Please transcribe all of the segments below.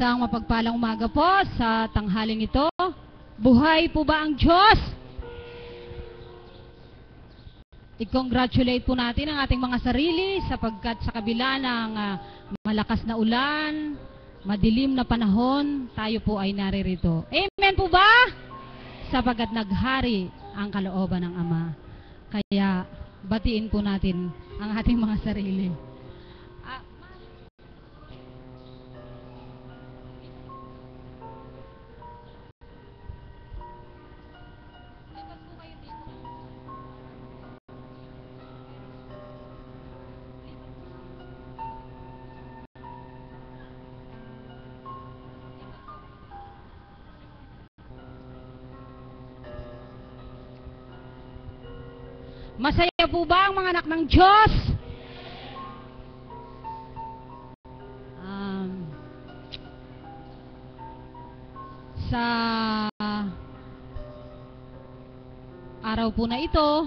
Isang mapagpalang umaga po sa tanghaling ito. Buhay po ba ang Diyos? I-congratulate po natin ang ating mga sarili sapagkat sa kabila ng malakas na ulan, madilim na panahon, tayo po ay naririto. Amen po ba? Sapagkat naghari ang kalooban ng Ama. Kaya batiin po natin ang ating mga sarili. Masaya po ba ang mga anak ng Diyos? Sa araw po na ito,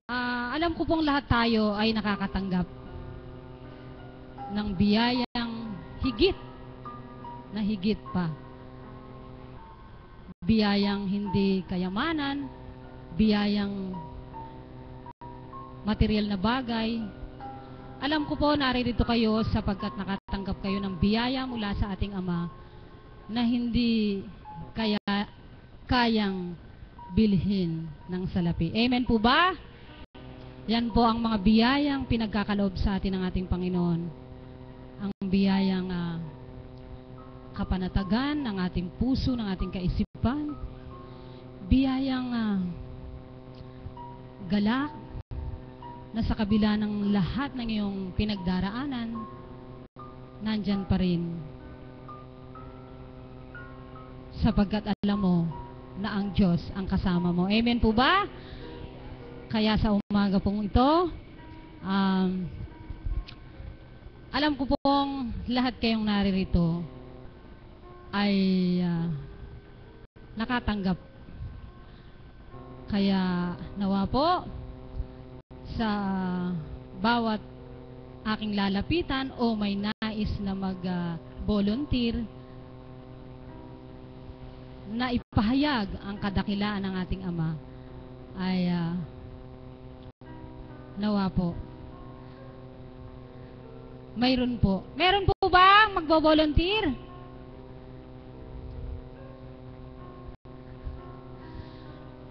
alam ko pong lahat tayo ay nakakatanggap ng biyayang higit na higit pa. Biyayang hindi kayamanan, biyayang material na bagay. Alam ko po naririto kayo sapagkat nakatanggap kayo ng biyaya mula sa ating Ama na hindi kayang bilhin ng salapi. Amen po ba? Yan po ang mga biyayang pinagkakaloob sa atin ng ating Panginoon. Ang biyayang kapanatagan ng ating puso, ng ating kaisipan. Biyayang galak na sa kabila ng lahat ng iyong pinagdaraanan, nandyan pa rin. Sapagkat alam mo na ang Diyos ang kasama mo. Amen po ba? Kaya sa umaga pong ito, alam ko pong lahat kayong naririto ay nakatanggap. Kaya nawa po sa bawat aking lalapitan o may nais na mag-volunteer na ipahayag ang kadakilaan ng ating Ama ay nawa po. Mayroon po. Meron po ba magbo-volunteer?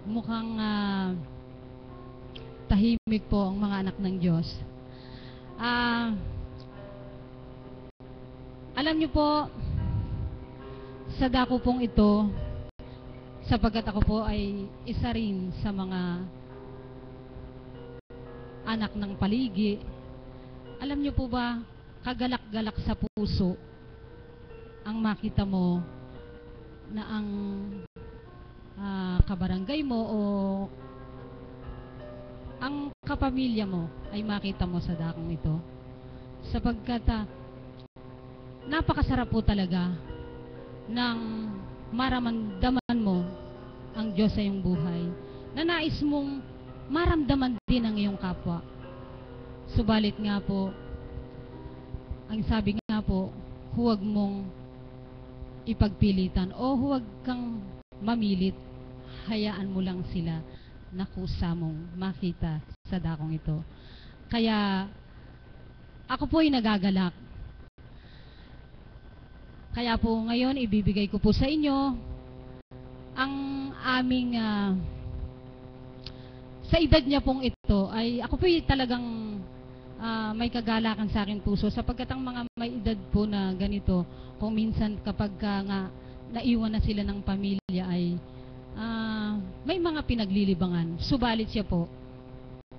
Mukhang tahimik po ang mga anak ng Diyos. Alam niyo po, sa dako pong ito, sapagkat ako po ay isa rin sa mga anak ng paligi, alam niyo po ba, kagalak-galak sa puso ang makita mo na ang kabarangay mo o ang kapamilya mo ay makita mo sa dakong ito. Sapagkat napakasarap po talaga ng maramdaman mo ang Diyos sa iyong buhay, na nais mong maramdaman din ang iyong kapwa. Subalit nga po, ang sabi nga po, huwag mong ipagpilitan o huwag kang mamilit, hayaan mo lang sila na kusa mong makita sa dakong ito. Kaya ako po ay nagagalak. Kaya po ngayon ibibigay ko po sa inyo ang aming sa edad niya pong ito ay ako po ay talagang may kagalakan sa akin puso sapagkat ang mga may edad po na ganito, kung minsan kapag nga naiwan na sila ng pamilya ay may mga pinaglilibangan. Subalit siya po,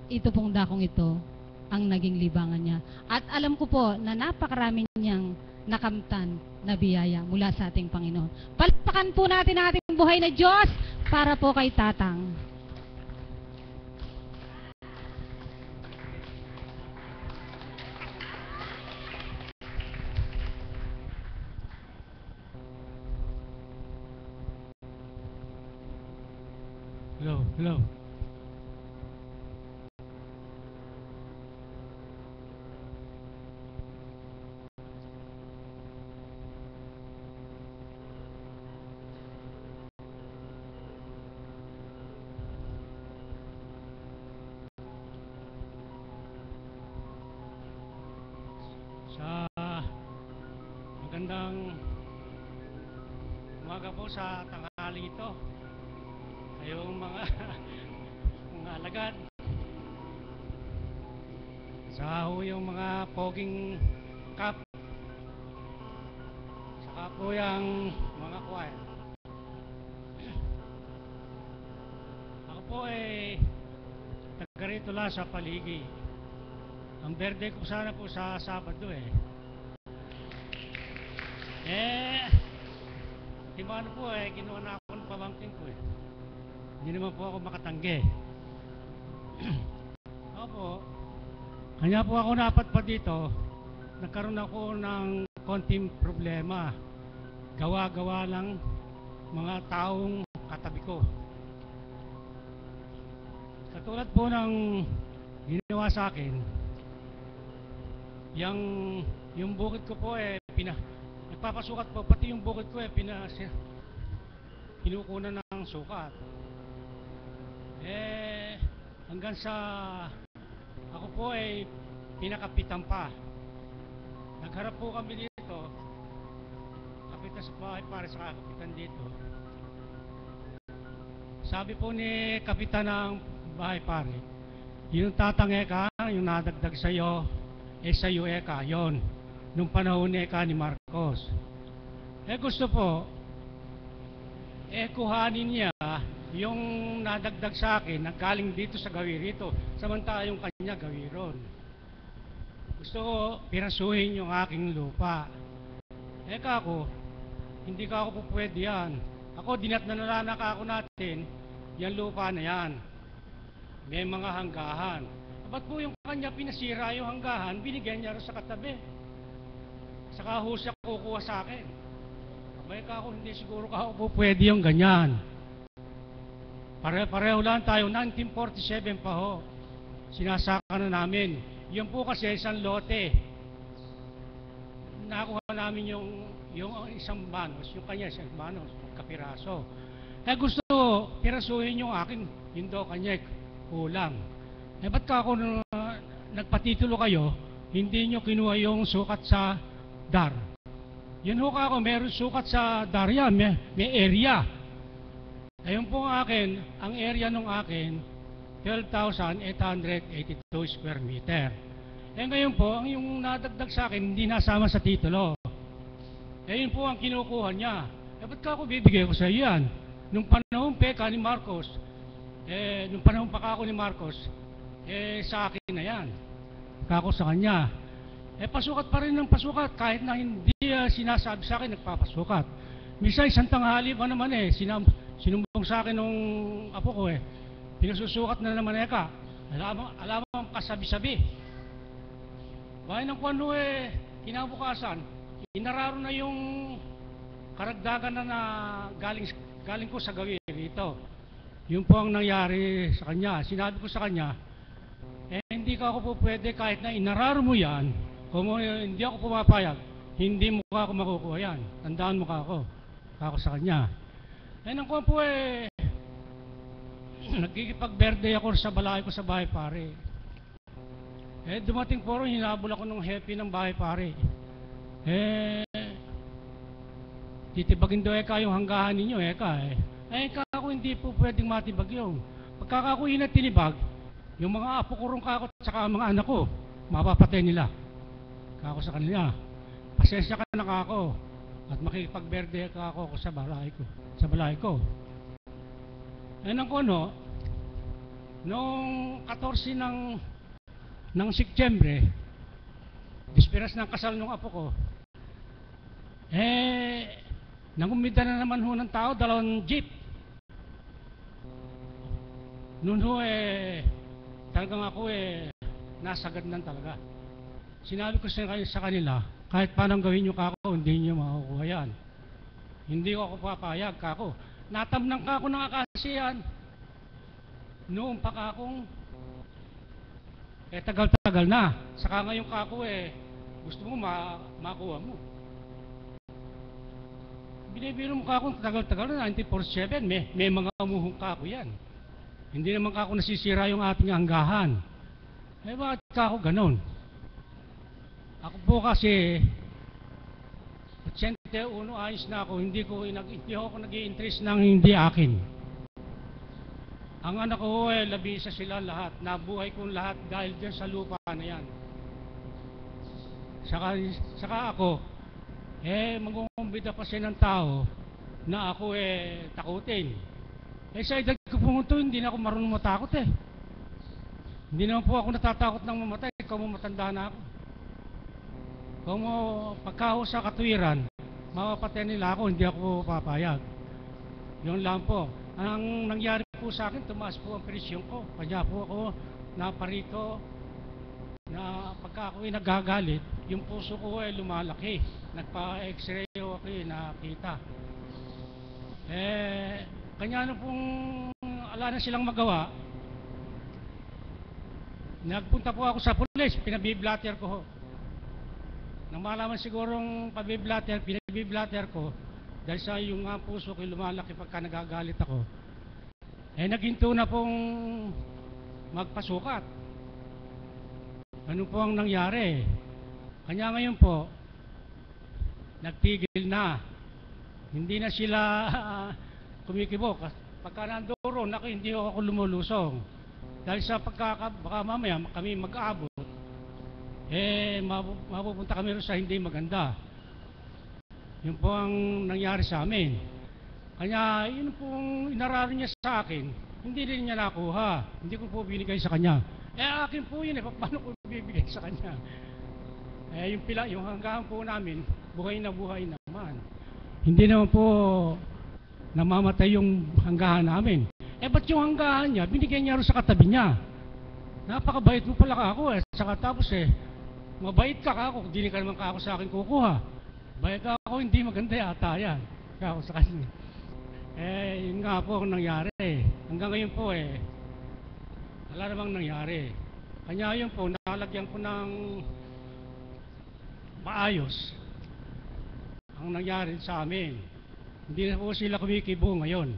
ito pong dakong ito ang naging libangan niya. At alam ko po na napakarami niyang nakamtan na biyaya mula sa ating Panginoon. Palakpakan po natin ang ating buhay na Diyos para po kay Tatang. Hello, hello. Sa magandang umaga po sa tanghali ito. Kayong mga mga alagad. Sa yung mga poging kap. Saka po yung mga choir. Ako po taga rito lang sa Paligi. Ang birthday ko sana po sa Sabado Timano po kinuha na ako ng pamangkin ko Hindi naman po ako makatanggi. Ako po, kanya po ako napadpad dito, nagkaroon ako ng konting problema. Gawa-gawa lang mga taong katabi ko. Katulad po ng ginawa sa akin, yung bukid ko po nagpapasukat po, pati yung bukid ko pinukunan ng sukat. Hanggang sa ako po pinakapitan pa. Nagharap po kami dito, kapitan sa bahay pare sa kapitan dito. Sabi po ni kapitan ng bahay pare, yung tatange ka, yung nadagdag sa'yo, sa iyo yon nung panahon ni Marcos. Gusto po kuhanin niya yung nadagdag sa akin nanggaling dito sa gawirito, samantala yung kanya gawiron. Gusto ko pirasuhin yung aking lupa. Ako, hindi ka ako po pwede yan. Ako, dinatnalanak ako natin yung lupa na yan. May mga hanggahan. Ba't po yung kanya pinasira yung hanggahan, binigyan niya rin sa katabi. Saka ho siya kukuha sa akin. Abay ka ako, hindi siguro ka ako pwede yung ganyan. Pareho lang tayo, 1947 pa ho. Sinasaka na namin. Yun po kasi isang lote. Nakuha namin yung isang banos, yung kanya isang banos, kapiraso. Gusto ko, pirasuhin yung akin, yun daw kanya kulang. Ba't ka ako nagpatitulo kayo, hindi nyo kinuha yung sukat sa DAR? Yun ho ka ako, meron sukat sa DAR yan, may area. Ayun po ang akin, ang area nung akin, 12,882 square meter. Ngayon po, ang yung nadagdag sa akin, hindi nasama sa titulo. Yun po ang kinukuha niya. Ba't ka ako bibigay ko sa iyo yan? Nung panahon peka ni Marcos, nung panahon pa ka ako ni Marcos, sa akin na yan. Kako sa kanya. Pasukat pa rin ng pasukat kahit na hindi sinasabi sa akin nagpapasukat. Misa isang tanghali pa naman sinumbong sa akin nung apo ko pinasusukat na naman alam mo ang kasabi-sabi. Bahay ng kwano kinabukasan, inararo na yung karagdagan na galing ko sa gawin rito. Yun po ang nangyari sa kanya. Sinabi ko sa kanya, hindi ka ako po pwede kahit na inararo mo yan, kung hindi ako pumapayag, hindi mo ka ako makukuha yan. Tandaan mo ka ako. Ako sa kanya. Nang kuha po nagkikipag-birthday ako sa balay ko sa bahay pare. Dumating po rin, hinabol ako ng happy ng bahay pare. Titibagin daw yung hanggahan ninyo ako hindi po pwedeng matibag yun. Pagka ako tinibag, yung mga apo ko rin kako at saka mga anak ko, mapapatay nila. Kako sa kanila. Pasensya ka na kako at makikipag-birthday ako sa balay ko. Nang kono, nung 14 ng Setyembre, disperas ng kasal ng apo ko, nangumida na naman ho ng tao, 2 jeep. Noon ho talagang ako nasagad nan talaga. Sinabi ko sa kanila, kahit paano gawin nyo kako, hindi nyo makukuha yan. Hindi ko ako papayag kako. Natamnang kako ng akasiyan. Noon pa kakong tagal-tagal na. Saka ngayon kako gusto mo makuha mo. Binibiro mo kako tagal-tagal na, 1947, may mga umuhong kako yan. Hindi naman kako nasisira yung ating hanggahan. Bakit kako ganon? Ako po kasi, 81 ayos na ako, hindi ako nag-i-interest ng hindi akin. Ang anak ko labisa sila lahat, nabuhay kong lahat dahil dyan sa lupa na yan. Saka ako, mangungumbida pa siya ng tao na ako takutin. Sa edad ko po ito, hindi na ako marunong matakot Hindi naman po ako natatakot ng mamatay, ikaw mo matanda na ako. Kung pagkaho sa katwiran, mapapatay nila ako, hindi ako papayag. Yun lang po. Ang nangyari po sa akin, tumaas po ang presyon ko. Kanya po ako naparito na pagka ako nagagalit, yung puso ko lumalaki. Nagpa-x-ray ako nakita. Kanya na pong ala na silang magawa. Nagpunta po ako sa pulis, pinabiblatter ko. Nang malaman sigurong pinabiblatter ko, dahil sa yung puso ko lumalaki pagka nagagalit ako, naghinto na pong magpasukat. Ano po ang nangyari? Kanya ngayon po, nagtigil na. Hindi na sila kumikibok. Pagka nandoon, hindi ako lumulusong. Dahil sa baka mamaya kami mag-aabot, mapupunta kami rin sa hindi maganda. Yun po ang nangyari sa amin. Kanya, yun pong inararo niya sa akin, hindi rin niya nakuha. Hindi ko po binigay sa kanya. Akin po yun paano ko bibigay sa kanya? Yung hanggahan po namin, buhay na buhay naman. Hindi naman po namamatay yung hanggahan namin. Ba't yung hanggahan niya, binigay niya rin sa katabi niya? Napakabait mo pala ako Saka tapos mabait ka ako, hindi ka naman ako sa akin kukuha. Bayad ako, hindi maganda yata yan. Kaya ako sa kanya. Yun nga po ang nangyari. Hanggang ngayon po wala namang nangyari. Kanya yun po, nalagyan ko ng maayos ang nangyari sa amin. Hindi na po sila kumikibo ngayon.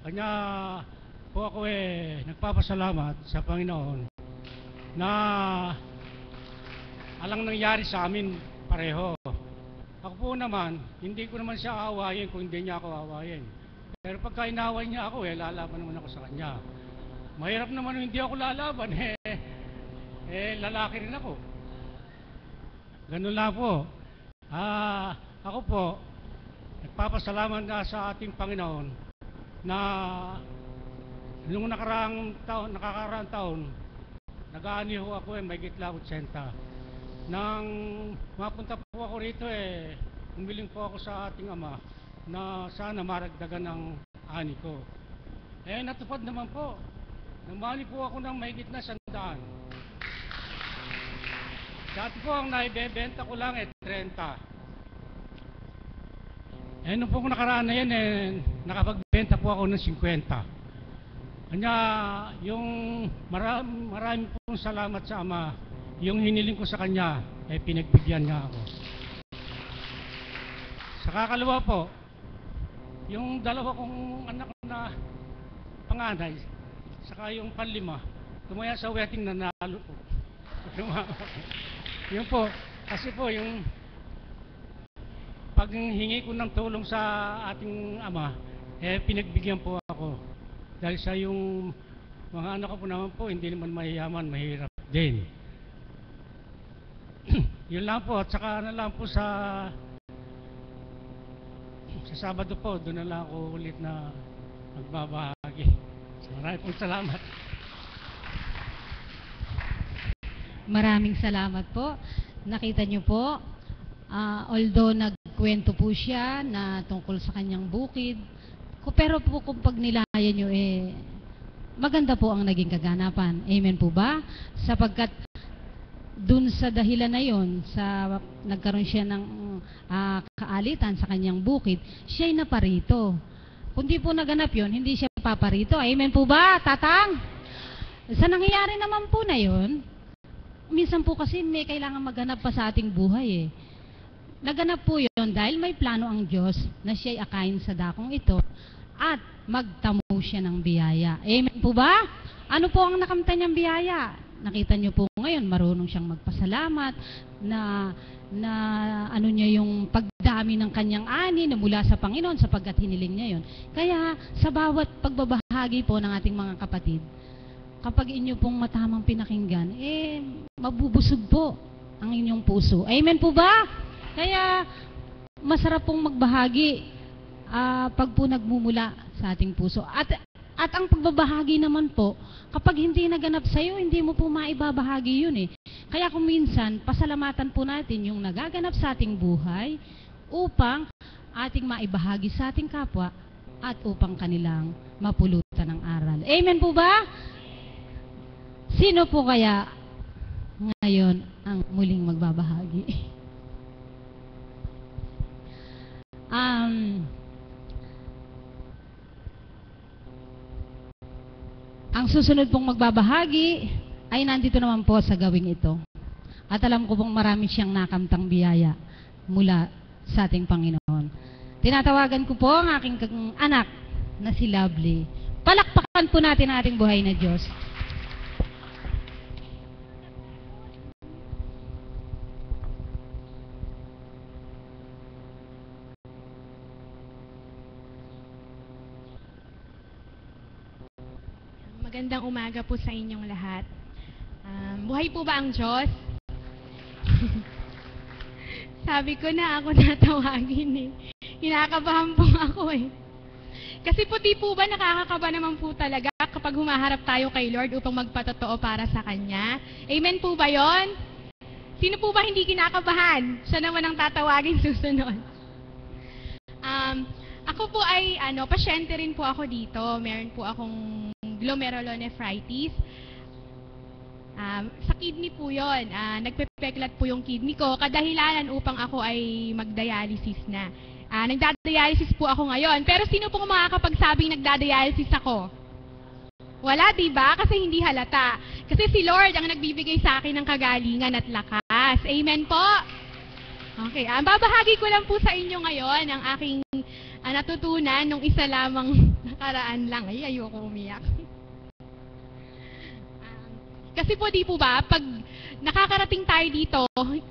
Kanya po ako nagpapasalamat sa Panginoon na alang nangyari sa amin pareho. Ako po naman, hindi ko naman siya aawayin kung hindi niya ako aawayin. Pero pagka inaway niya ako, lalaban naman ako sa kanya. Mahirap naman hindi ako lalaban, lalaki rin ako. Ganun lang po. Ako po, nagpapasalamat na sa ating Panginoon na nung nakakaraang taon, nag-aani ho ako may gitla 80. Nang mapunta po ako rito umiling po ako sa ating Ama na sana maragdagan ng ani ko. Natupad naman po. Namali po ako ng mahigit na 100. Dati po ang naibebenta ko lang 30. Nung po nakaraan na yan nakapagbenta po ako ng 50. Kanya yung marami pong salamat sa Ama. Yung hiniling ko sa kanya, pinagbigyan niya ako. Sa kakalawa po, yung dalawa kong anak na panganay, saka yung panlima, tumaya sa wedding na nalo po. Yun po, kasi po yung paghingi ko ng tulong sa ating Ama, pinagbigyan po ako. Dahil sa yung mga anak ko po naman po, hindi naman mayayaman, mahirap din. Yun lang po, at saka na lang po sa Sabado po, doon na lang ako ulit na magbabahagi. Maraming po salamat. Maraming salamat po. Nakita niyo po, although nagkwento po siya na tungkol sa kanyang bukid, pero po kung pag nilayan niyo maganda po ang naging kaganapan. Amen po ba? Sapagkat dun sa dahilan na yon, sa nagkaroon siya ng kaalitan sa kanyang bukid, siya'y naparito. Kung di po naganap yon, hindi siya paparito. Amen po ba, Tatang? Sa nangyayari naman po na yon, minsan po kasi may kailangan maganap pa sa ating buhay Naganap po yon dahil may plano ang Diyos na siya'y akayin sa dakong ito at magtamo siya ng biyaya. Amen po ba? Ano po ang nakamtan niyang biyaya? nakita niyo po ngayon, marunong siyang magpasalamat na ano niya yung pagdami ng kanyang ani na mula sa Panginoon sapagkat hiniling niya yon. Kaya sa bawat pagbabahagi po ng ating mga kapatid, kapag inyo pong matamang pinakinggan, mabubusog po ang inyong puso. Amen po ba? Kaya masarap pong magbahagi pag po nagmumula sa ating puso. At ang pagbabahagi naman po, kapag hindi naganap sa'yo, hindi mo po maibabahagi yun eh. Kaya kung minsan, pasalamatan po natin yung nagaganap sa ating buhay upang ating maibahagi sa ating kapwa at upang kanilang mapulutan ng aral. Amen po ba? Sino po kaya ngayon ang muling magbabahagi? Ang susunod pong magbabahagi ay nandito naman po sa gawing ito. At alam ko pong marami siyang nakamtang biyaya mula sa ating Panginoon. Tinatawagan ko po ang aking anak na si Lovely. Palakpakan po natin ang ating buhay na Diyos. Magandang umaga po sa inyong lahat. Buhay po ba ang Diyos? Sabi ko na ako natawagin eh. Kinakabahan po ako eh. Kasi po di po ba nakakakaba naman po talaga kapag humaharap tayo kay Lord upang magpatotoo para sa Kanya? Amen po ba yon? Sino po ba hindi kinakabahan? Siya naman ang tatawagin susunod. Ako po ay pasyente rin po ako dito. Meron po akong glomerulonephritis. Sa kidney po yun. Nagpepeklat po yung kidney ko. Kadahilanan upang ako ay magdialysis na. Nagdadialysis po ako ngayon. Pero sino pong makakapagsabing nagdadialysis ako? Wala, diba? Kasi hindi halata. Kasi si Lord ang nagbibigay sa akin ng kagalingan at lakas. Amen po? Okay. Babahagi ko lang po sa inyo ngayon ang aking natutunan nung isa lamang nakaraan lang. Ayoko umiyak. Kasi po di po ba, pag nakakarating tayo dito,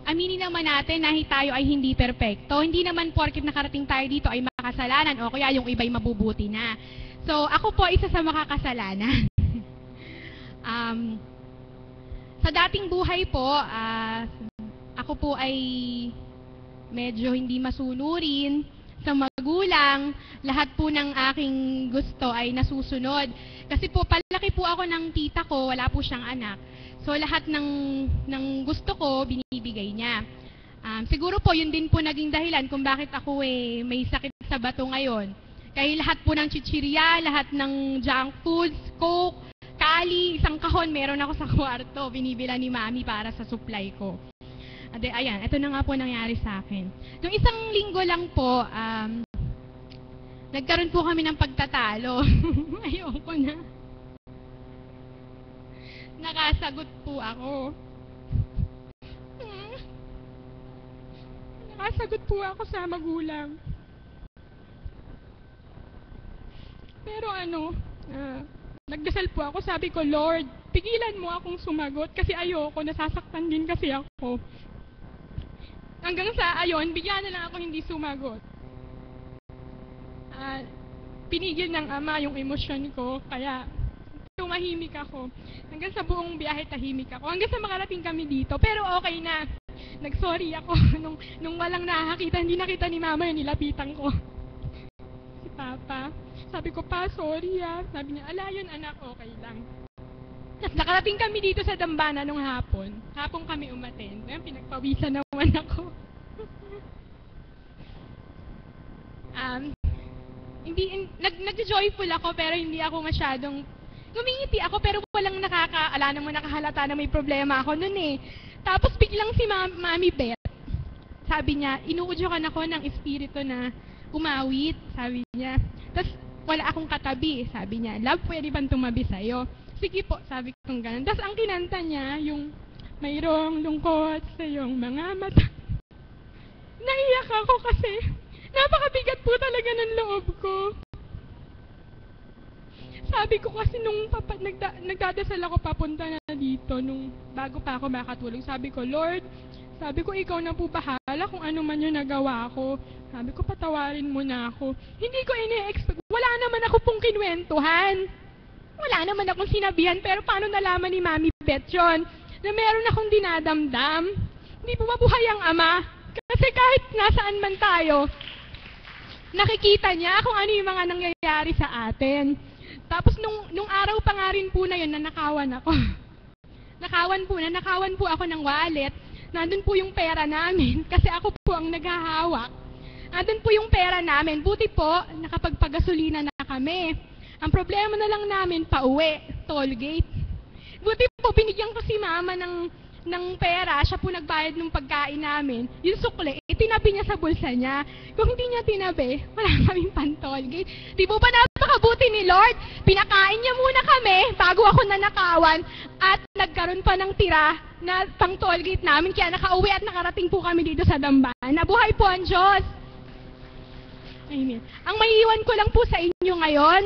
aminin naman natin na tayo ay hindi perpekto. Hindi naman porket nakarating tayo dito ay makasalanan o kaya yung iba'y mabubuti na. So, ako po isa sa makakasalanan. Sa dating buhay po, ako po ay medyo hindi masunurin sa magulang. Lahat po ng aking gusto ay nasusunod. Kasi po, palaki po ako ng tita ko, wala po siyang anak. So, lahat ng gusto ko, binibigay niya. Siguro po, yun din po naging dahilan kung bakit ako may sakit sa bato ngayon. Kaya lahat po ng chichirya, lahat ng junk foods, coke, kali, isang kahon meron ako sa kwarto. Binibila ni mami para sa supply ko. Ayan, ito na nga po nangyari sa akin. Nung isang linggo lang po, nagkaroon po kami ng pagtatalo. Ayoko na. Nakasagot po ako. Nakasagot po ako sa magulang. Pero nagdasal po ako. Sabi ko, Lord, pigilan mo akong sumagot kasi ayoko, nasasaktan din kasi ako. Hanggang sa ayon, bigyan na lang ako hindi sumagot. Pinigil ng Ama yung emosyon ko, kaya tumahimik ako. Hanggang sa buong biyahe tahimik ako. Hanggang sa makarating kami dito. Pero okay na. Nag-sorry ako nung walang nakakita. Hindi nakita ni Mama yun, nilapitan ko. Si Papa. Sabi ko, Pa, sorry ah. Sabi niya, ala yun anak, okay lang. Tapos nakarating kami dito sa Dambana nung hapon. Hapon kami umattend. Ayan, pinagpawisan naman ako. Nag-joyful ako pero hindi ako masyadong ngumingiti ako pero walang nakahalata na may problema ako noon eh. Tapos biglang si Mami Beth, sabi niya, inuudyokan ako ng espiritu na umawit, sabi niya. Tapos wala akong katabi, sabi niya, Love, pwede bang tumabi sa'yo? Sige po, sabi ko ganun. Tapos ang kinanta niya, yung mayroong lungkot sa iyong mga mata. Naiyak ako kasi napakabigat po talaga ng loob ko. Sabi ko kasi nung nagdadasal ako papunta na dito bago pa ako makatulog. Sabi ko, Lord, sabi ko, ikaw na po bahala kung ano man yung nagawa ko. Sabi ko, patawarin mo na ako. Hindi ko ini-expect. Wala naman ako pong kinwentuhan. Wala naman akong sinabihan. Pero paano nalaman ni Mami Beth yun? Na meron akong dinadamdam. Hindi po mabuhay ang Ama. Kasi kahit nasaan man tayo, nakikita niya kung ano yung mga nangyayari sa atin. Tapos nung araw pa nga rin po na yun, nanakawan ako. Nanakawan po ako ng wallet. Nandun po yung pera namin kasi ako po ang naghahawak. Nandun po yung pera namin. Buti po, nakapagpagasolina na kami. Ang problema na lang namin, pauwi, toll gate. Buti po, binigyan ko si Mama ng pera. Siya po nagbayad ng pagkain namin. Yung sukle, itinabi niya sa bulsa niya. Kung hindi niya tinabi, wala kaming pan-toll gate. Di po ba napakabuti ni Lord? Pinakain niya muna kami bago ako nanakawan at nagkaroon pa ng tira na pang toll gate namin. Kaya nakauwi at nakarating po kami dito sa Damban. Nabuhay po ang Diyos. Amen. Ang maiiwan ko lang po sa inyo ngayon,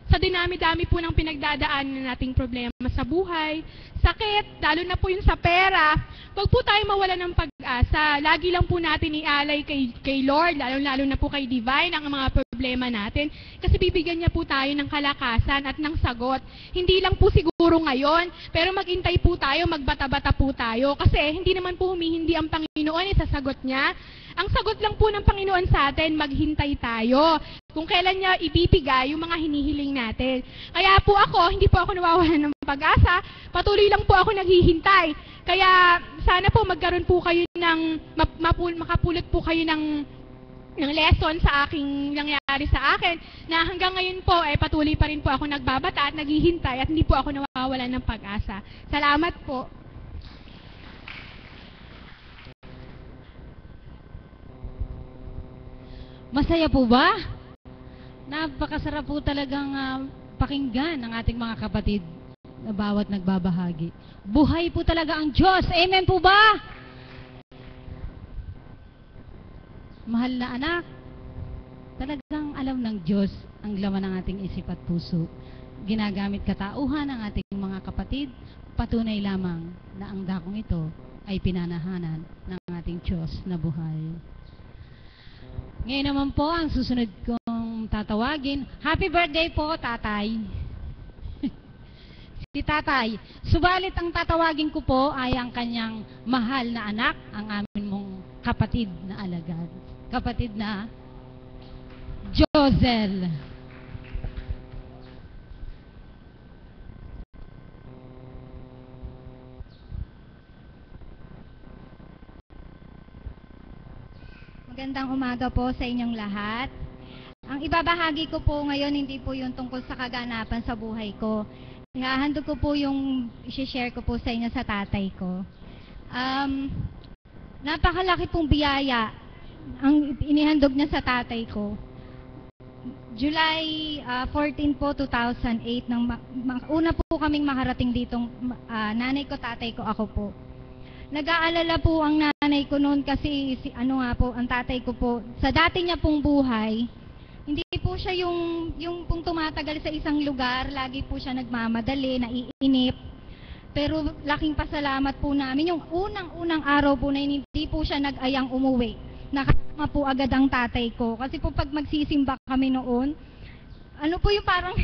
sa dinami-dami po ng pinagdadaanan nating problema sa buhay, sakit, lalo na po yung sa pera, huwag po tayo mawala ng pag-asa. Lagi lang po natin ialay kay Lord, lalo na po kay Divine, ang mga problema natin. Kasi bibigyan niya po tayo ng kalakasan at ng sagot. Hindi lang po siguro ngayon, pero mag-intay po tayo, magbata-bata po tayo. Kasi hindi naman po humihindi ang Panginoon sa sagot niya. Ang sagot lang po ng Panginoon sa atin, maghintay tayo. Kung kailan niya ibibigay yung mga hinihiling natin. Kaya po ako, hindi po ako nawawalan ng pag-asa, patuloy lang po ako naghihintay. Kaya sana po magkaroon po kayo ng, makapulot po kayo ng lesson sa aking nangyari sa akin, na hanggang ngayon po, patuloy pa rin po ako nagbabata at naghihintay at hindi po ako nawawalan ng pag-asa. Salamat po. Masaya po ba? Napakasarap po talagang pakinggan ng ating mga kapatid na bawat nagbabahagi. Buhay po talaga ang Diyos. Amen po ba? Mahal na anak, talagang alam ng Diyos ang laman ng ating isip at puso. Ginagamit katauhan ng ating mga kapatid, patunay lamang na ang dakong ito ay pinanahanan ng ating Diyos na buhay. Ngayon naman po, ang susunod kong tatawagin, happy birthday po, Tatay. Si Tatay. Subalit ang tatawagin ko po ay ang kanyang mahal na anak, ang amin mong kapatid na alagad. Kapatid na Josel. Magandang umaga po sa inyong lahat. Ang ibabahagi ko po ngayon hindi po yung tungkol sa kaganapan sa buhay ko. Ihahandog ko po yung i-share ko po sa inyo sa tatay ko. Napakalaki pong biyaya ang inihandog niya sa tatay ko. July 14 po, 2008, una po kaming makarating ditong nanay ko, tatay ko, ako po. Nag-aalala po ang nanay ko noon kasi ang tatay ko po, sa dati niya pong buhay, hindi po siya yung pong tumatagal sa isang lugar, lagi po siya nagmamadali, naiinip. Pero laking pasalamat po namin, yung unang-unang araw po na hindi po siya nag-ayang umuwi. Nakasama po agad ang tatay ko. Kasi po pag magsisimba kami noon, yung parang,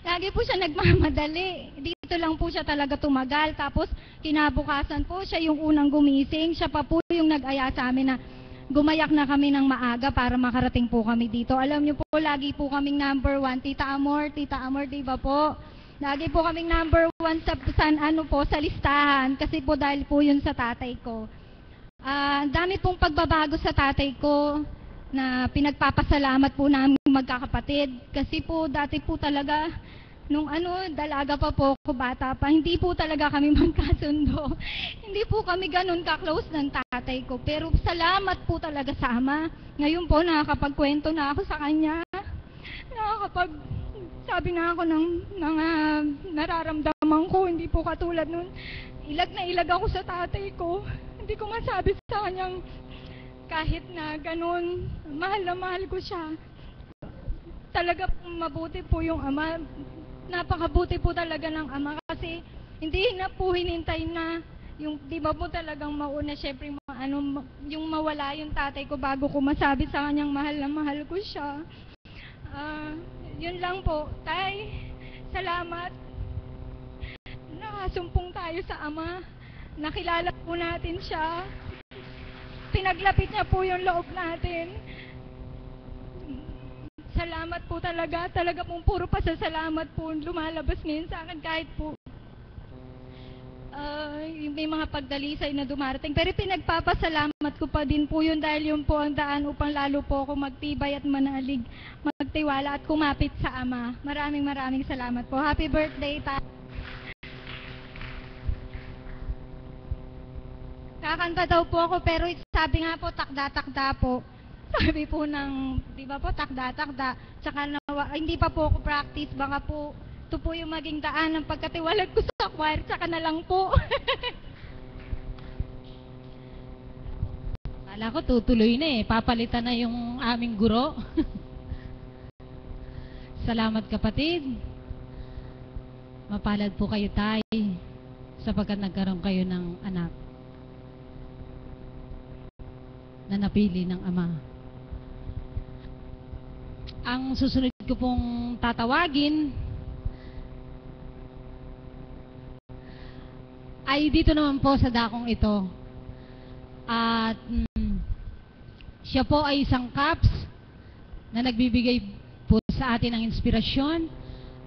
lagi po siya nagmamadali. Dito lang po siya talaga tumagal. Tapos, kinabukasan po, siya yung unang gumising. Siya pa po yung nag-aya sa amin na gumayak na kami ng maaga para makarating po kami dito. Alam niyo po, lagi po kaming number 1. Tita Amor, diba po? Lagi po kaming number 1 sa listahan. Kasi po dahil po yun sa tatay ko. Dami pong pagbabago sa tatay ko na pinagpapasalamat po namin magkakapatid. Kasi po dati po talaga, nung dalaga pa po ako, bata pa, hindi po talaga kami magkasundo. Hindi po kami ganun ka-close ng tatay ko. Pero salamat po talaga sa Ama. Ngayon po nakakapagkwento na ako sa kanya. Sabi na ako ng mga nararamdaman ko, hindi po katulad nun. Ilag na ilag ako sa tatay ko. Hindi ko masabi sa kanyang kahit na ganun, mahal na mahal ko siya. Talaga mabuti po yung Ama. napakabuti po talaga ng ama kasi hindi na po hinintay na yung, di ba po talagang mauna, syempre, yung mawala yung tatay ko bago ko masabi sa kanyang mahal na mahal ko siya. Yun lang po. Tay, salamat. Nakasumpong tayo sa ama. Nakilala po natin siya. Pinaglapit niya po yung loob natin. Salamat po talaga. Talaga pong puro pasasalamat po lumalabas ngayon sa akin kahit po may mga pagdalisay na dumarating. Pero pinagpapasalamat ko pa din po yun dahil yun po ang daan upang lalo po ako magtibay at manalig, magtiwala at kumapit sa Ama. Maraming salamat po. Happy birthday, ta. Kakanta daw po ako pero sabi nga po takda-takda po. Sabi po ng, di ba po, takda-takda. Tsaka hindi pa po ako practice, baka po ito po yung maging daan ng pagkatiwalag ko sa choir, tsaka na lang po. Kala ko tutuloy na eh. Papalitan na yung aming guro. Salamat kapatid. Mapalad po kayo tay sapagkat nagkaroon kayo ng anak na napili ng ama. Ang susunod ko pong tatawagin ay dito naman po sa dakong ito. At siya po ay isang CAPS na nagbibigay po sa atin ng inspirasyon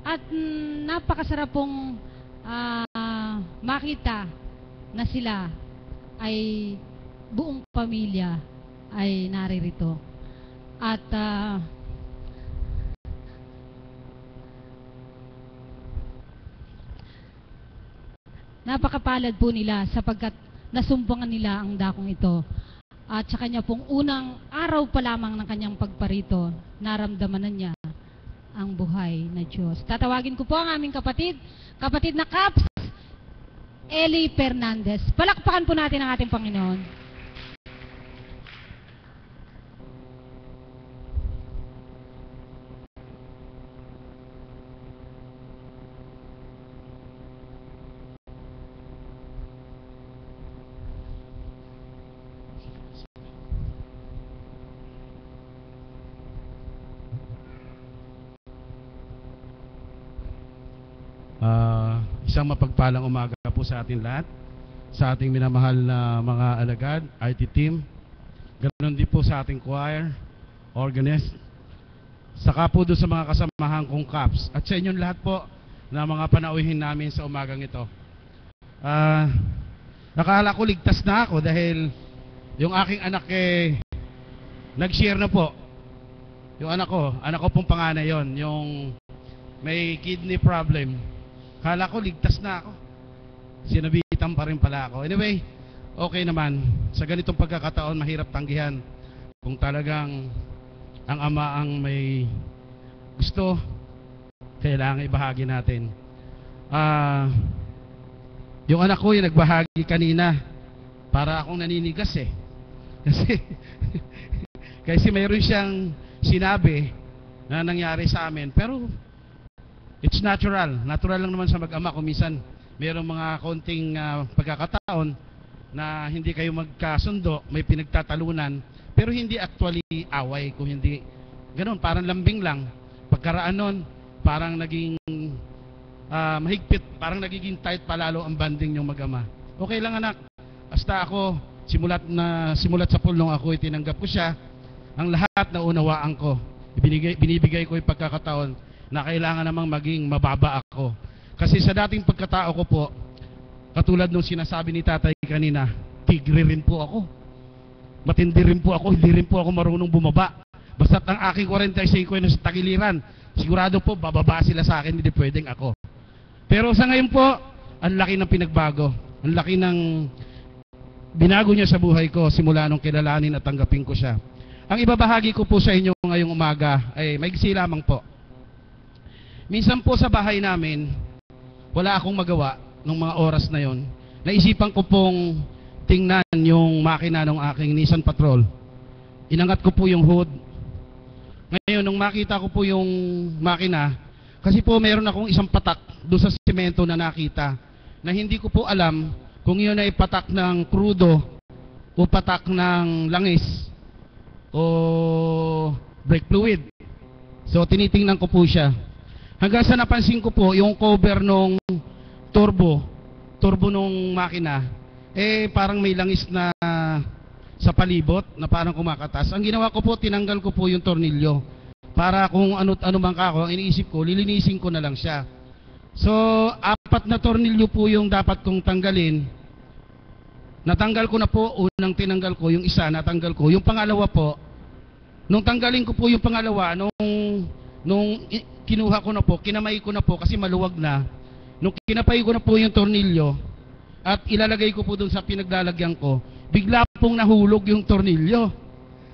at napakasarap pong makita na sila ay buong pamilya ay naririto. At napakapalad po nila sapagkat nasumpungan nila ang dakong ito. At sa kanya pong unang araw pa lamang ng kanyang pagparito, naramdaman na niya ang buhay na Diyos. Tatawagin ko po ang aming kapatid na CAPS, Eli Fernandez. Palakpakan po natin ang ating Panginoon. Isang mapagpalang umaga po sa ating lahat, sa ating minamahal na mga alagad, IT team, ganoon din po sa ating choir, organist, saka po doon sa mga kasamahan kong CAPS, at sa inyong lahat po na mga panauhin namin sa umagang ito. Nakala ko ligtas na ako dahil yung aking anak nag-share na po. Yung anak ko pong panganay yon, yung may kidney problem. Kala ko ligtas na ako. Sinabitan pa rin pala ako. Anyway, okay naman. Sa ganitong pagkakataon, mahirap tanggihan. Kung talagang ang ama ang may gusto, kailangan ibahagi natin. Yung anak ko yung nagbahagi kanina, para akong naninigas eh. Kasi mayroon siyang sinabi na nangyari sa amin. Pero it's natural. Natural lang naman sa mag-ama kung minsan mayroong mga konting pagkakataon na hindi kayo magkasundo, may pinagtatalunan, pero hindi actually away. Kung hindi ganun, parang lambing lang. Pagkaraan nun, parang naging mahigpit, parang nagiging tight palalo ang banding yung mag-ama. Okay lang anak, basta ako simulat sa pulong ako itinanggap ko siya. Ang lahat na unawaan ko, binibigay ko yung pagkakataon na kailangan namang maging mababa ako. Kasi sa dating pagkatao ko po, katulad nung sinasabi ni tatay kanina, tigre rin po ako. Matindi rin po ako, hindi rin po ako marunong bumaba. Basta't ang aking 45 ay nasa tagiliran, sigurado po bababa sila sa akin, hindi pwedeng ako. Pero sa ngayon po, ang laki ng pinagbago. Ang laki ng binago niya sa buhay ko simula nung kilalanin at tanggapin ko siya. Ang ibabahagi ko po sa inyo ngayong umaga ay maigsi lamang po. Minsan po sa bahay namin, wala akong magawa nung mga oras na yon. Naisipan ko pong tingnan yung makina ng aking Nissan Patrol. Inangat ko po yung hood. Ngayon, nung makita ko po yung makina, Kasi po meron akong isang patak doon sa semento na nakita na hindi ko po alam kung yun ay patak ng krudo o patak ng langis o brake fluid. So tinitingnan ko po siya. Hanggang sa napansin ko po yung cover nung turbo nung makina, parang may langis na sa palibot na parang kumakatas. Ang ginawa ko po, tinanggal ko po yung tornilyo para kung ano man kako, ang iniisip ko, lilinisin ko na lang siya. So 4 na tornilyo po yung dapat kong tanggalin. Natanggal ko na po, unang tinanggal ko, yung isa natanggal ko. Yung pangalawa po, nung tanggalin ko po yung pangalawa, nung kinuha ko na po, kinamay ko na po kasi maluwag na. Nung kinapay ko na po yung tornilyo at ilalagay ko po doon sa pinaglalagyan ko, bigla pong nahulog yung tornilyo.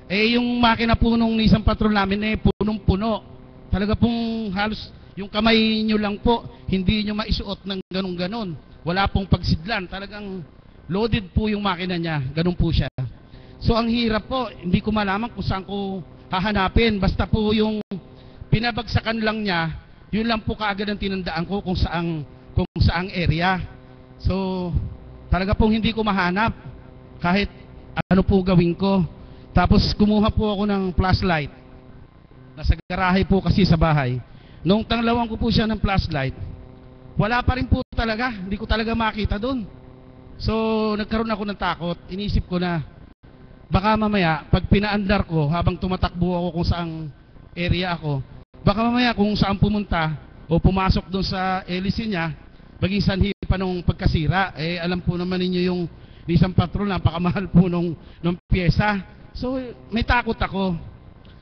Yung makina po nung Nissan Patrol namin punong-puno. Talaga pong halos yung kamay nyo lang po, hindi nyo maisuot ng ganun-ganon. Wala pong pagsidlan. Talagang loaded po yung makina niya. Ganun po siya. So ang hirap po, hindi ko malaman kung saan ko hahanapin. Basta po yung pinabagsakan lang niya, yun lang po kaagad ang tinandaan ko kung saang area. So talaga pong hindi ko mahanap kahit ano po gawin ko. Tapos kumuha po ako ng flashlight. Nasa garahe po kasi sa bahay. Nung tanglawan ko po siya ng flashlight, wala pa rin po talaga. Hindi ko talaga makita doon. So nagkaroon ako ng takot. Inisip ko na baka mamaya pag pinaandar ko habang tumatakbo ako kung saang area ako, baka mamaya kung saan pumunta o pumasok doon sa hélice niya, maging sanhi pa nung pagkasira. Alam po naman ninyo yung Nissan Patrol, napakamahal po nung pyesa. So may takot ako.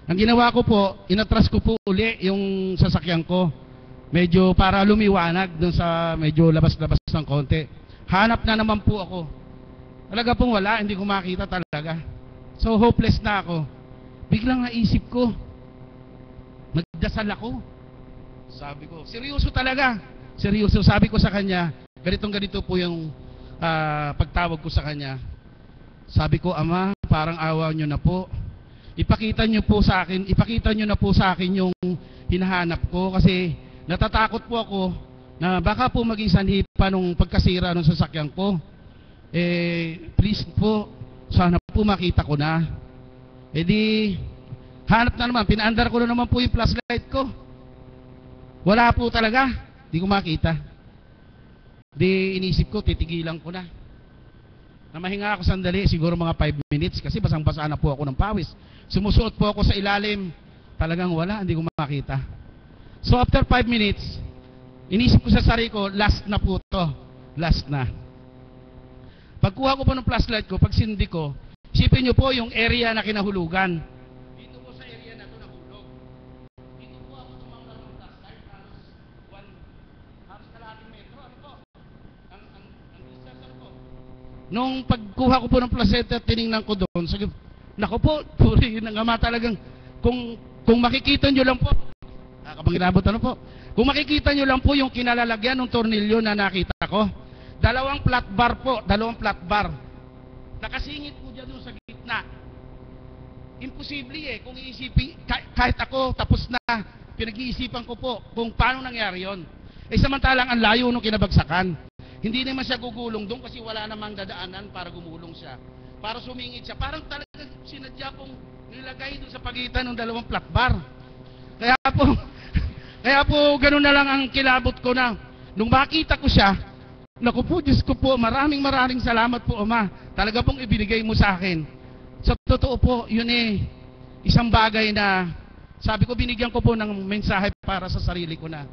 Ang ginawa ko po, inatras ko po uli yung sasakyan ko. Medyo para lumiwanag doon sa medyo labas-labas ng konti. Hanap na naman po ako. Talaga pong wala, hindi ko makita talaga. So hopeless na ako. Biglang naisip ko, nagdasal ako. Sabi ko, seryoso talaga. Seryoso, sabi ko sa kanya, ganito po yung pagtawag ko sa kanya. Sabi ko, Ama, parang awa nyo na po. Ipakita nyo na po sa akin yung hinahanap ko kasi natatakot po ako na baka po maging sanhi pa nung pagkasira ng sasakyan ko. Please po, sana po makita ko na. Di hanap na naman, pinaandar ko na naman po yung flashlight ko. Wala po talaga, di ko makita. Di inisip ko, titigilan ko na. Namahinga ako sandali, siguro mga 5 minutes kasi basang-basa na po ako ng pawis. Sumusuot po ako sa ilalim, talagang wala, hindi ko makita. So after 5 minutes, inisip ko sa sarili ko, last na po to. Last na. Pagkuha ko po ng flashlight ko, pag sindi ko, isipin nyo po yung area na kinahulugan. Dito po sa area na to nahulog. Dito po ako tumanggal ng flashlight, halos kalahating metro. Ano po? Ang distance ano po? Nung pagkuha ko po ng flashlight at tiningnan ko doon, sabi, naku po, puri ng Ama talagang, kung makikita nyo lang po, kapag inabot ano po, kung makikita nyo lang po yung kinalalagyan ng tornilyo na nakita ko, dalawang flat bar. Nakasingit po dyan doon sa gitna. Imposible kung iisipin, kahit ako tapos na, pinag-iisipan ko po kung paano nangyari yon. Samantalang ang layo nung kinabagsakan. Hindi naman siya gugulong doon kasi wala namang dadaanan para gumulong siya. Para sumingit siya. Parang talagang sinadya pong nilagay doon sa pagitan ng dalawang flat bar. Kaya po ganun na lang ang kilabot ko na. Nung makita ko siya, naku po, Diyos ko po, maraming salamat po, Ama. Talaga pong ibinigay mo sa akin. Sa totoo po, yun isang bagay na sabi ko, binigyan ko po ng mensahe para sa sarili ko na,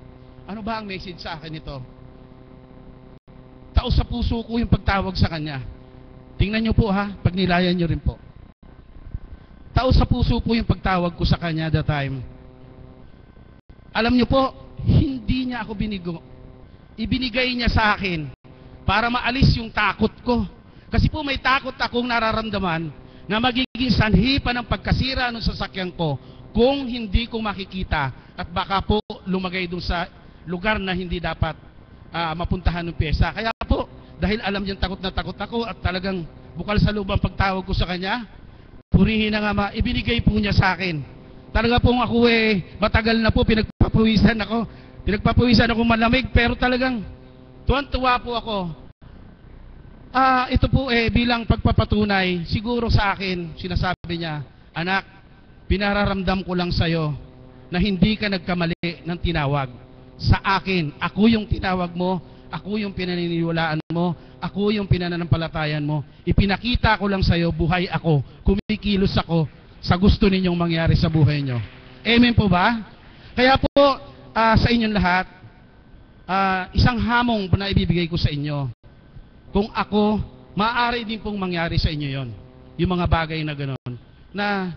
ano ba ang message sa akin ito? Taos sa puso ko yung pagtawag sa kanya. Tingnan nyo po ha, pag nilayan nyo rin po. Taos sa puso po yung pagtawag ko sa kanya that time. Alam nyo po, hindi niya ako binigo. Ibinigay niya sa akin para maalis yung takot ko. Kasi po may takot akong nararamdaman na magiging sanhi pa ng pagkasira ng sasakyan ko kung hindi ko makikita at baka po lumagay dun sa lugar na hindi dapat mapuntahan ng pyesa. Kaya po, dahil alam niyang takot na takot ako at talagang bukal sa lubang pagtawag ko sa kanya, purihin ang Ama, ibinigay po niya sa akin. Talaga pong ako matagal na po pinagpapawisan ako. Pinagpapawisan ako malamig, pero talagang tuwan-tuwa po ako. Ito po bilang pagpapatunay, siguro sa akin, sinasabi niya, anak, pinararamdam ko lang sa'yo na hindi ka nagkamali ng tinawag. Sa akin, ako yung tinawag mo, ako yung pinaniniwalaan mo, ako yung pinananampalatayan mo. Ipinakita ko lang sa'yo, buhay ako, kumikilos ako sa gusto ninyong mangyari sa buhay nyo. Amen po ba? Kaya po, sa inyong lahat, isang hamong na ibibigay ko sa inyo. Kung ako, maaari din pong mangyari sa inyo yon. Yung mga bagay na gano'n, na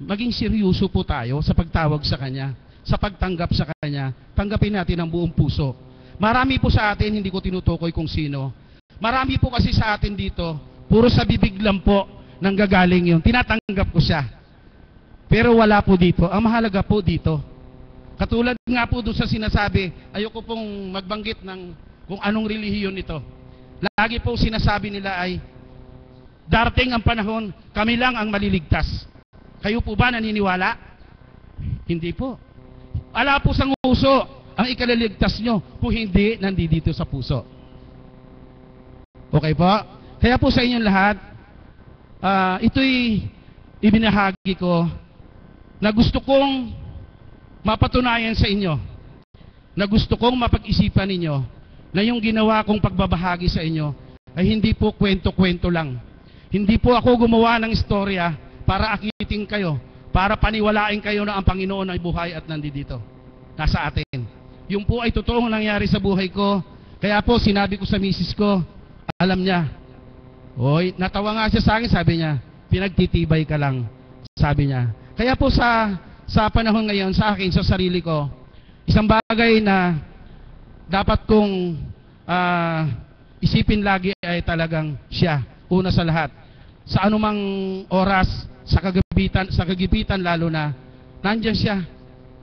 maging seryoso po tayo sa pagtawag sa Kanya, sa pagtanggap sa Kanya, tanggapin natin ang buong puso. Marami po sa atin, hindi ko tinutukoy kung sino. Marami po kasi sa atin dito, puro sa bibig lang po nang gagaling yun. Tinatanggap ko siya. Pero wala po dito. Ang mahalaga po dito, katulad nga po doon sa sinasabi, ayoko pong magbanggit ng kung anong relihiyon ito. Lagi po sinasabi nila ay, darating ang panahon, kami lang ang maliligtas. Kayo po ba naniniwala? Hindi po. Ala po sa nguso ang ikaliligtas nyo kung hindi nandito sa puso. Okay po? Kaya po sa inyong lahat, ito'y ibinahagi ko na gusto kong mapatunayan sa inyo, na gusto kong mapag-isipan ninyo, na yung ginawa kong pagbabahagi sa inyo ay hindi po kwento-kwento lang. Hindi po ako gumawa ng istorya para akitin kayo, para paniwalain kayo na ang Panginoon ay buhay at nandito, nasa atin. Yung po ay totoong nangyari sa buhay ko. Kaya po sinabi ko sa misis ko, alam niya, oy, natawa nga siya sa akin, sabi niya, pinagtitibay ka lang, sabi niya. Kaya po sa panahon ngayon, sa akin, sa sarili ko, isang bagay na dapat kong isipin lagi ay talagang siya, una sa lahat. Sa anumang oras, sa kagipitan lalo na, nandyan siya.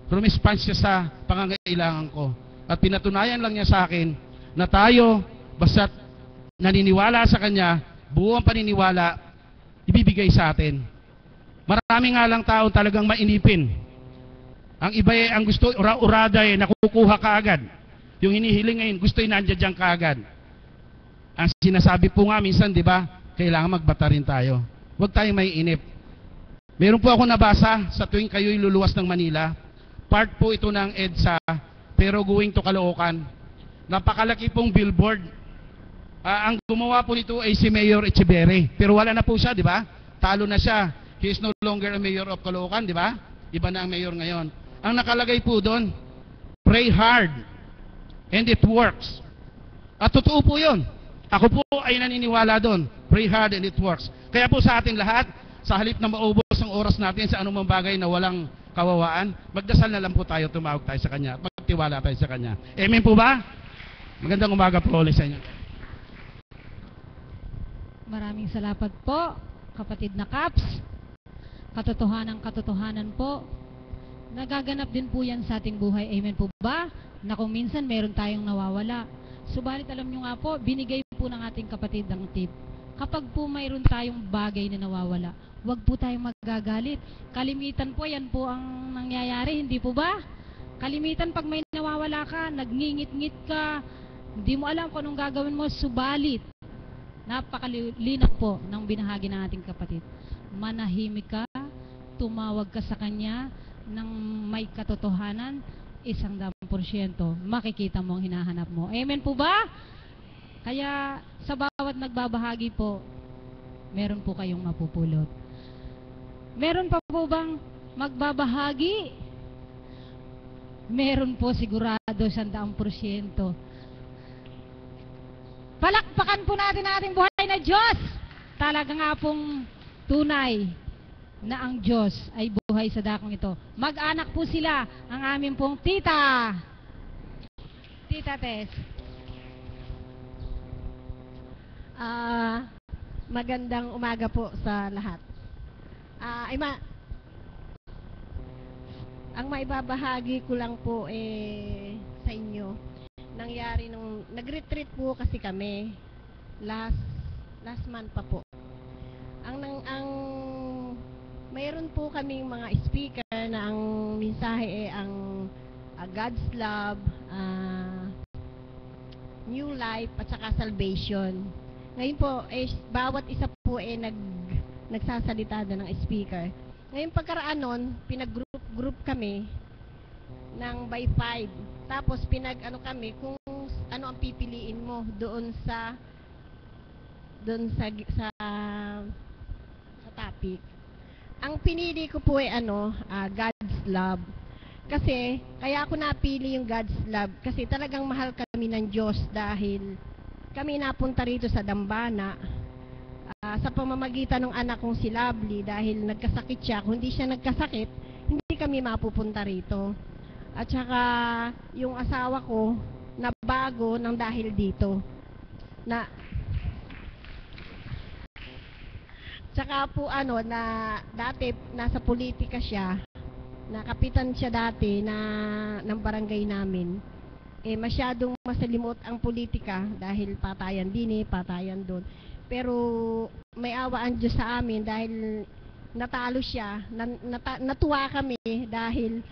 Rumisponse siya sa pangangailangan ko. At pinatunayan lang niya sa akin na tayo, basta't naniniwala sa Kanya, buong paniniwala, ibibigay sa atin. Marami nga lang tao talagang mainipin. Ang iba ang gusto, urada nakukuha ka agad. Yung hinihiling ngayon, gusto nandiyan kaagad. Ang sinasabi po nga minsan, di ba, kailangan magbata rin tayo. Huwag tayong maiinip. Meron po ako nabasa sa tuwing kayo'y luluwas ng Manila. Part po ito ng EDSA, pero going to Caloocan. Napakalaki pong billboard. Ang gumawa po nito ay si Mayor Echeverry. Pero wala na po siya, di ba? Talo na siya. He is no longer a mayor of Caloocan, di ba? Iba na ang mayor ngayon. Ang nakalagay po doon, pray hard. And it works. At totoo po yun. Ako po ay naniniwala doon. Pray hard and it works. Kaya po sa ating lahat, sa halip na maubos ang oras natin sa anumang bagay na walang kawawaan, magdasal na lang po tayo, tumawag tayo sa Kanya, magtiwala tayo sa Kanya. Amen po ba? Magandang umaga po ulit sa inyo. Maraming salamat po, kapatid na Kaps. Katotohanan po. Nagaganap din po yan sa ating buhay. Amen po ba? Na kung minsan meron tayong nawawala. Subalit alam nyo nga po, binigay po ng ating kapatid ang tip. Kapag po mayroon tayong bagay na nawawala, huwag po tayong magagalit. Kalimitan po, yan po ang nangyayari, hindi po ba? Kalimitan pag may nawawala ka, nagngingit-ngit ka, hindi mo alam kung anong gagawin mo, subalit. Napakalinaw po ng binahagi ng ating kapatid. Manahimik ka, tumawag ka sa Kanya ng may katotohanan, 100%, makikita mo ang hinahanap mo. Amen po ba? Kaya sa bawat nagbabahagi po, meron po kayong mapupulot. Meron pa po bang magbabahagi? Meron po sigurado 100%. Palakpakan po natin ang ating buhay na Diyos. Talaga nga pong tunay na ang Diyos ay buhay sa dakong ito. Mag-anak po sila, ang aming pong tita. Tita Tess. Magandang umaga po sa lahat. Ang maibabahagi ko lang po sa inyo, nangyari nung nag-retreat po kasi kami last month pa po. Ang mayroon po kaming mga speaker na ang mensahe ang God's Love, New Life, at saka Salvation. Ngayon po, bawat isa po nagsasalita na ng speaker. Ngayon pagkaraan nun, pinag-group kami ng by 5. Tapos kami kung ano ang pipiliin mo doon sa topic. Ang pinili ko po God's Love. Kasi kaya ako napili yung God's Love kasi talagang mahal kami ng Diyos dahil kami napunta rito sa Dambana sa pamamagitan ng anak kong si Lovely dahil nagkasakit siya. Kung hindi siya nagkasakit, hindi kami mapupunta rito. At saka yung asawa ko na bago ng dahil dito. Tsaka po na dati nasa politika siya, na kapitan siya dati ng barangay namin. Masyadong masalimot ang politika dahil patayan din patayan doon. Pero may awa ang Diyos sa amin dahil natalo siya, natuwa kami dahil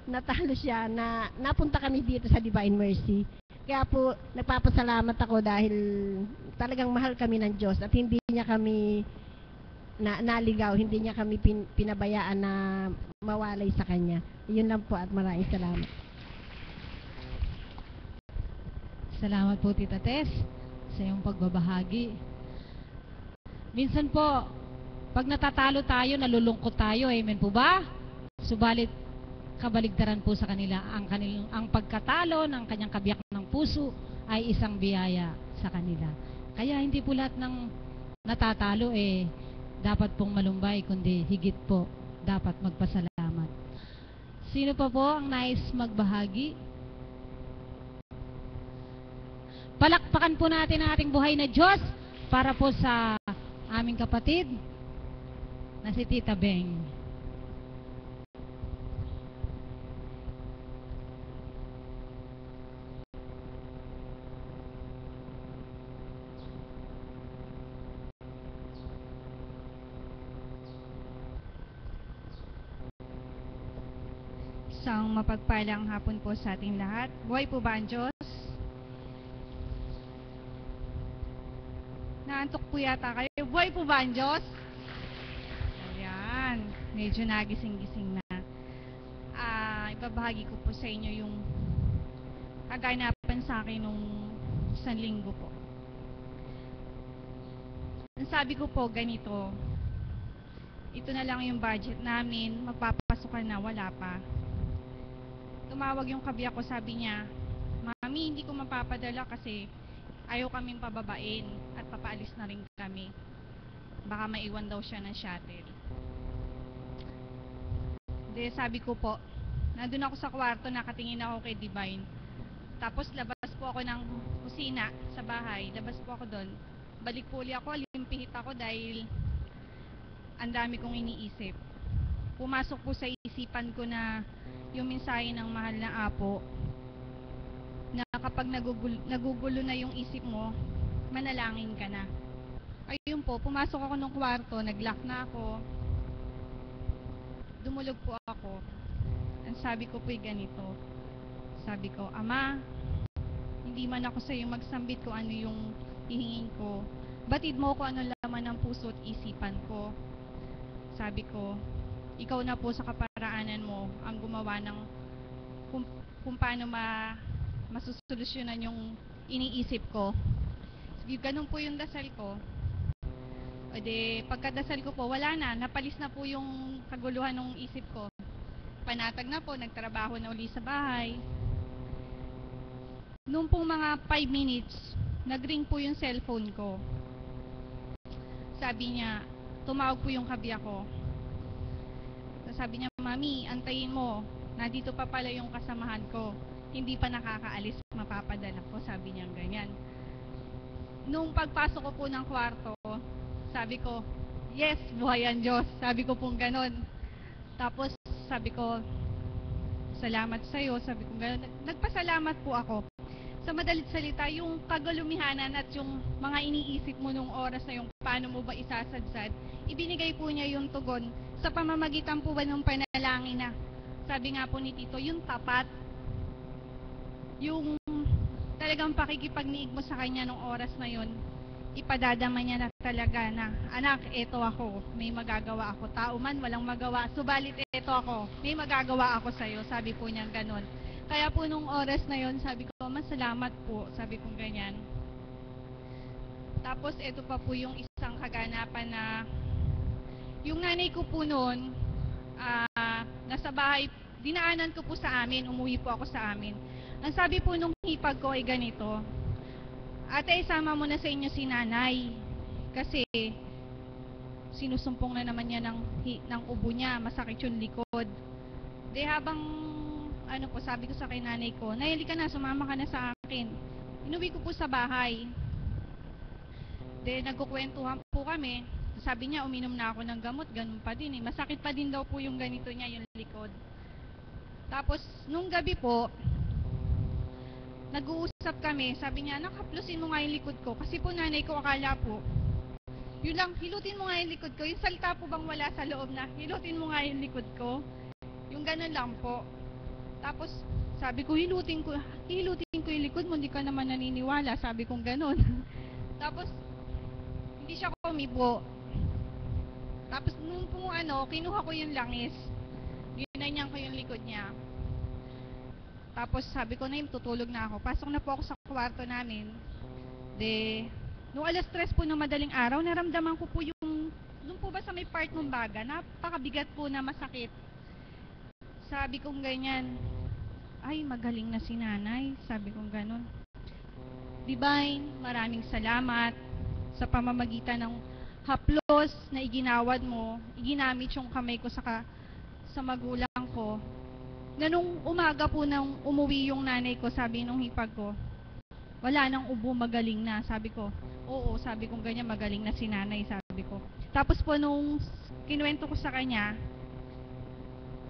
natalo siya na napunta kami dito sa Divine Mercy. Kaya po nagpapasalamat ako dahil talagang mahal kami ng Diyos at hindi niya kami naligaw, hindi niya kami pinabayaan na mawalay sa Kanya. Yun lang po at maraming salamat. Salamat po, Tita Tess, sa iyong pagbabahagi. Minsan po, pag natatalo tayo, nalulungkot tayo, amen po ba? Subalit, kabaligtaran po sa kanila, ang pagkatalo ng kanyang kabiyak ng puso ay isang biyaya sa kanila. Kaya hindi po lahat ng natatalo dapat pong malumbay, kundi higit po dapat magpasalamat. Sino pa po ang nais magbahagi? Palakpakan po natin ang ating buhay na Diyos para po sa aming kapatid na si Tita Beng. Isang mapagpalang hapon po sa ating lahat. Buhay po ba ang Diyos? Naantok po yata kayo. Buhay po ba ang Diyos? Ayan. Medyo nagising-gising na. Ibabahagi ko po sa inyo yung kaganapan sa akin nung isang linggo po. Ang sabi ko po ganito, ito na lang yung budget namin, magpapasukan na, wala pa. Tumawag yung kabiyak ko, sabi niya, Mami, hindi ko mapapadala kasi ayaw kaming pababain at papaalis na rin kami. Baka maiwan daw siya ng shuttle. Sabi ko po, nandun ako sa kwarto, nakatingin ako kay Divine. Tapos labas po ako ng kusina sa bahay, labas po ako doon. Balik po ulit ako, limpihit ako dahil ang dami kong iniisip. Pumasok po sa isipan ko na yung mensahe ng mahal na Apo na kapag nagugulo na yung isip mo, manalangin ka na. Ayun po, pumasok ako ng kwarto, nag-lock na ako, dumulog po ako. Ang sabi ko po'y ganito, sabi ko, Ama, hindi man ako sa iyo magsambit kung ano yung hihingin ko, batid mo ko ano laman ng puso at isipan ko. Sabi ko, ikaw na po sa kaparaanan mo ang gumawa ng kung paano masusolusyonan yung iniisip ko. Sige, ganun po yung dasal ko. O pagkadasal ko po, wala na, napalis na po yung kaguluhan ng isip ko. Panatag na po, nagtrabaho na uli sa bahay. Noong pong mga 5 minutes, nag-ring po yung cellphone ko. Sabi niya, tumawag po yung kabiyak ko. Sabi niya, Mami, antayin mo, nandito pa pala yung kasamahan ko. Hindi pa nakakaalis, mapapadala ko. Sabi niya ganyan. Nung pagpasok ko po ng kwarto, sabi ko, yes, buhay ang Diyos. Sabi ko pong ganon. Tapos sabi ko, salamat sa'yo. Sabi ko ganon. Nagpasalamat po ako. Sa madalit salita, yung kagalumihanan at yung mga iniisip mo nung oras na yung paano mo ba isasadsad, ibinigay po niya yung tugon sa pamamagitan po ba ng panalangin na sabi nga po ni Tito, yung tapat yung talagang pakikipagniig mo sa kanya nung oras na yon, ipadadama niya na talaga na, anak, eto ako, may magagawa ako. Tao man, walang magawa. Subalit eto ako, may magagawa ako sa'yo. Sabi po niya ganon. Kaya po nung oras na yon, sabi ko, masalamat po. Sabi ko ganyan. Tapos eto pa po yung isang kaganapan na, yung nanay ko po noon, nasa bahay, dinaanan ko po sa amin, umuwi po ako sa amin. Ang sabi po nung hipag ko ay ganito, ate, isama mo na sa inyo si nanay. Kasi, sinusumpong na naman niya ng ubo niya, masakit yung likod. De habang, sabi ko sa kay nanay ko, nay, halika na, sumama ka na sa akin. Inuwi ko po sa bahay. De, nagkukwentuhan po kami. Sabi niya, uminom na ako ng gamot, ganun pa din eh. Masakit pa din daw po yung ganito niya, yung likod. Tapos, nung gabi po, nag-uusap kami, sabi niya, nakaplusin mo nga yung likod ko. Kasi po nanay ko, akala po, yun lang, hilutin mo nga yung likod ko. Yung salita po bang wala sa loob na, hilutin mo nga yung likod ko. Yung ganun lang po. Tapos, sabi ko, hilutin ko yung likod mo, hindi ka naman naniniwala. Sabi kong ganun. Tapos, hindi siya kumibo. Tapos, nung po kinuha ko yung langis, ginanyan ko yung likod niya. Tapos sabi ko na tutulog na ako. Pasok na po ako sa kwarto namin. Nung 3:00 po ng madaling araw, naramdaman ko po nung po ba sa may part ng baga, napakabigat po na masakit. Sabi kong ganyan, ay magaling na si nanay. Sabi kong ganun. Divine, maraming salamat sa pamamagitan ng haplos na iginawad mo, iginamit yung kamay ko sa magulang ko. Na nung umaga po nang umuwi yung nanay ko, sabi nung hipag ko, wala nang ubo, magaling na. Sabi ko, oo, sabi kong ganyan, magaling na si nanay, sabi ko. Tapos po nung kinuwento ko sa kanya,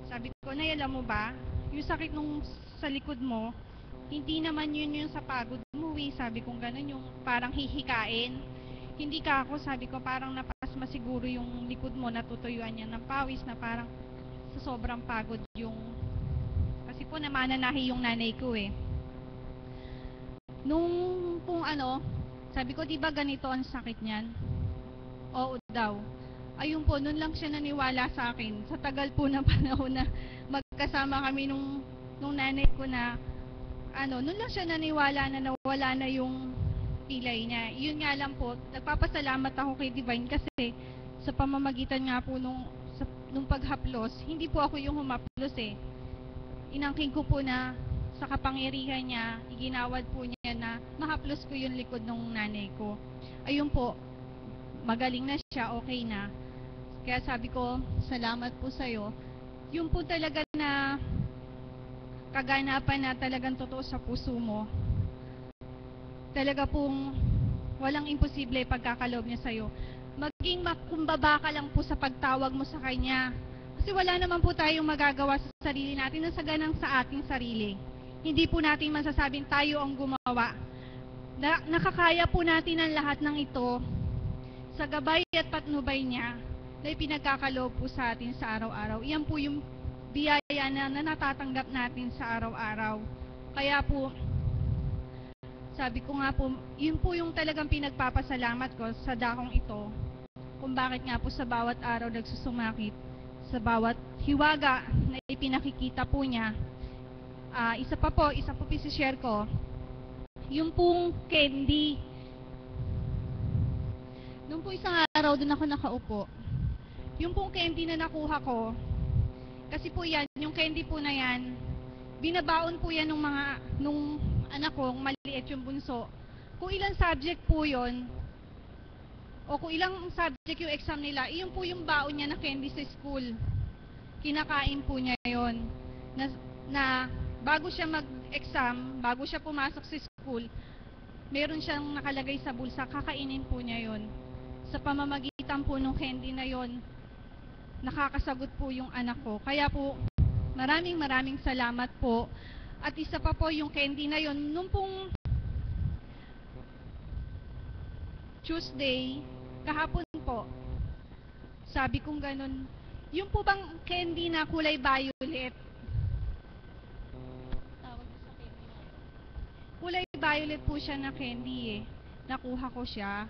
sabi ko, nay, alam mo ba, yung sakit nung sa likod mo, hindi naman yun yung sa pagod umuwi, sabi kong ganun, yung parang hihikain. Hindi ka ako, sabi ko, parang napasma siguro yung likod mo, natutuyuan niya ng pawis na parang sa sobrang pagod yung kasi po namananahi yung nanay ko eh. Nung kung sabi ko, di ba ganito ang sakit niyan? Oo daw. Ayun po, nun lang siya naniwala sa akin. Sa tagal po na panahon na magkasama kami nung nanay ko na, nun lang siya naniwala na nawala na yung pilay niya. Yun nga lang po, nagpapasalamat ako kay Divine kasi sa pamamagitan nga po nung paghaplos, hindi po ako yung humaplos eh. Inangking ko po na sa kapangyarihan niya, iginawad po niya na mahaplos ko yung likod ng nanay ko. Ayun po, magaling na siya, okay na. Kaya sabi ko, salamat po sa'yo. Yung po talaga na kaganapan na talagang totoo sa puso mo, talaga pong walang imposible pagkakaloob niya sa'yo. Maging makumbaba ka lang po sa pagtawag mo sa kanya. Kasi wala naman po tayong magagawa sa sarili natin na saganang sa ating sarili. Hindi po natin masasabing tayo ang gumawa. Nakakaya po natin ang lahat ng ito sa gabay at patnubay niya na ipinagkakaloob po sa atin sa araw-araw. Iyan po yung biyaya na natatanggap natin sa araw-araw. Kaya po, sabi ko nga po, yun po yung talagang pinagpapasalamat ko sa dakong ito. Kung bakit nga po sa bawat araw nagsusumakit, sa bawat hiwaga na ipinakikita po niya. Isa po share ko, yung pong candy. Nung po isang araw doon ako nakaupo, yung pong candy na nakuha ko, kasi po yan, yung candy po na yan, binabaon po yan nung anak kong maliit yung bunso. Kung ilang subject po yon o kung ilang subject yung exam nila, iyon po yung baon niya na candy sa school. Kinakain po niya yon na bago siya mag-exam, bago siya pumasok sa school, meron siyang nakalagay sa bulsa, kakainin po niya yon. Sa pamamagitan po ng candy na yon, nakakasagot po yung anak ko. Kaya po, maraming salamat po. At isa pa po yung candy na yon, nung pong Tuesday, kahapon po, sabi kong ganun, yung po bang candy na kulay violet? Tawag sa candy na. violet po siya na candy eh. Nakuha ko siya.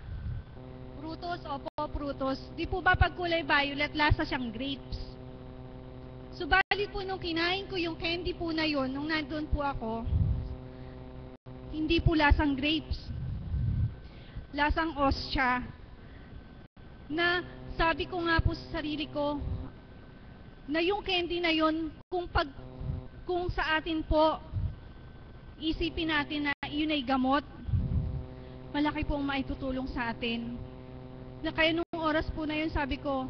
Prutos, opo, prutos. Di po ba pag kulay violet, lasa siyang grapes? Subalit po nung kinain ko yung candy po na yon, nung nandun po ako, hindi po lasang grapes. Lasang ostya. Na sabi ko nga po sa sarili ko, na yung candy na yon, kung sa atin po, isipin natin na yun ay gamot, malaki pong maitutulong sa atin. Na kaya nung oras po na yun, sabi ko,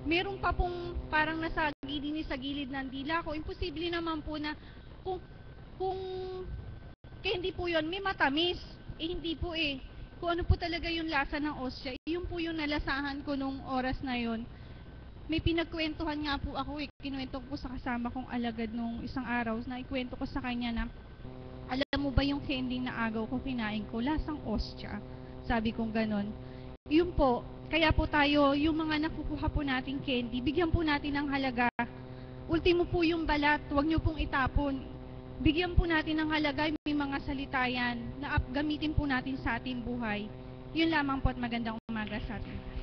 meron pa pong parang nasa gilid ng dila ko. Imposible naman po na kung candy po yun, may matamis. Eh hindi po eh. Kung ano po talaga yung lasa ng ostya, yun po yung nalasahan ko nung oras na yun. May pinagkwentuhan nga po ako eh. Kinuwento ko po sa kasama kong alagad nung isang araw na ikwento ko sa kanya na, alam mo ba yung candy na agaw ko kinain ko, lasang ostya. Sabi kong ganon. Yun po, kaya po tayo, yung mga nakukuha po nating candy, bigyan po natin ng halaga. Ultimo po yung balat, huwag nyo pong itapon. Bigyan po natin ng halaga, may mga salita yan, na gamitin po natin sa ating buhay. Yun lamang po at magandang umaga sa atin.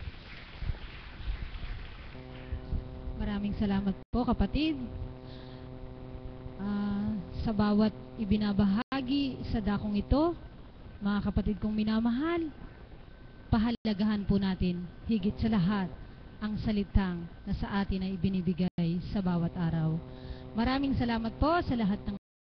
Maraming salamat po, kapatid. Sa bawat ibinabahagi sa dakong ito, mga kapatid kong minamahal, pahalagahan po natin higit sa lahat ang salitang na sa atin ay ibinibigay sa bawat araw. Maraming salamat po sa lahat ng